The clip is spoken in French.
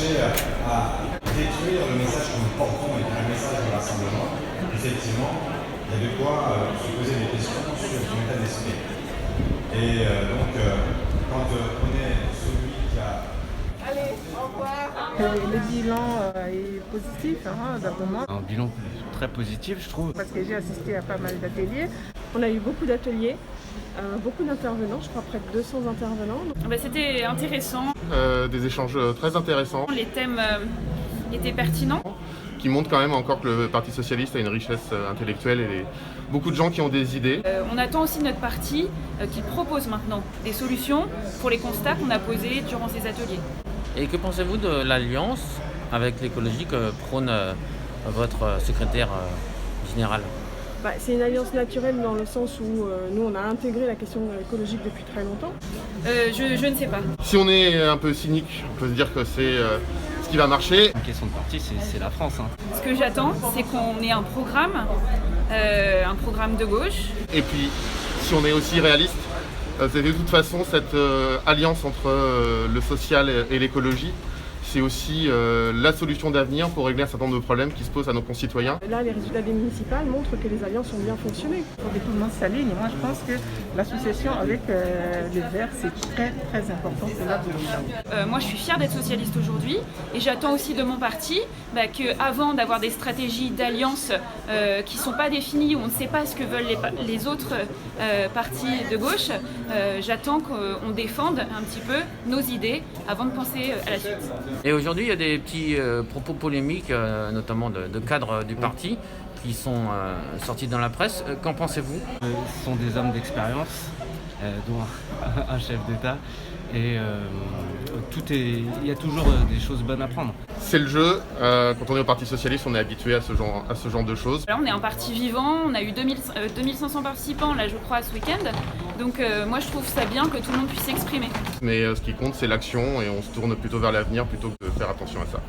cherché à détruire le message que nous portons et le message du rassemblement, effectivement, il y a de quoi se poser des questions sur son état d'esprit. Et quand on est celui qui a... Allez, au revoir. Le bilan est positif, d'après moi. Un bilan très positif, je trouve. Parce que j'ai assisté à pas mal d'ateliers. On a eu beaucoup d'ateliers, beaucoup d'intervenants, je crois près de 200 intervenants. C'était intéressant. Des échanges très intéressants. Les thèmes étaient pertinents. Qui montrent quand même encore que le Parti Socialiste a une richesse intellectuelle et beaucoup de gens qui ont des idées. On attend aussi de notre parti qu'il propose maintenant des solutions pour les constats qu'on a posés durant ces ateliers. Et que pensez-vous de l'alliance avec l'écologie que prône votre secrétaire général ? C'est une alliance naturelle dans le sens où nous on a intégré la question écologique depuis très longtemps. Je ne sais pas. Si on est un peu cynique, on peut se dire que c'est ce qui va marcher. Une question de parti, c'est la France. Ce que j'attends, c'est qu'on ait un programme de gauche. Et puis, si on est aussi réaliste, c'est de toute façon cette alliance entre le social et l'écologie, c'est aussi la solution d'avenir pour régler un certain nombre de problèmes qui se posent à nos concitoyens. Là, les résultats des municipales montrent que les alliances ont bien fonctionné. Pour que tout le monde s'aligne, moi je pense que l'association avec les Verts, c'est très très important pour l'avenir. Moi je suis fière d'être socialiste aujourd'hui et j'attends aussi de mon parti qu'avant d'avoir des stratégies d'alliance qui ne sont pas définies, où on ne sait pas ce que veulent les autres partis de gauche, j'attends qu'on défende un petit peu nos idées avant de penser à la suite. Et aujourd'hui, il y a des petits propos polémiques, notamment de cadres du parti, qui sont sortis dans la presse. Qu'en pensez-vous ? Ce sont des hommes d'expérience, dont un chef d'État. Et il y a toujours des choses bonnes à prendre. C'est le jeu. Quand on est au Parti Socialiste, on est habitué à ce genre de choses. Là, on est un parti vivant, on a eu 2500 participants, là je crois, ce week-end. Donc moi je trouve ça bien que tout le monde puisse s'exprimer. Mais ce qui compte, c'est l'action et on se tourne plutôt vers l'avenir plutôt que de faire attention à ça.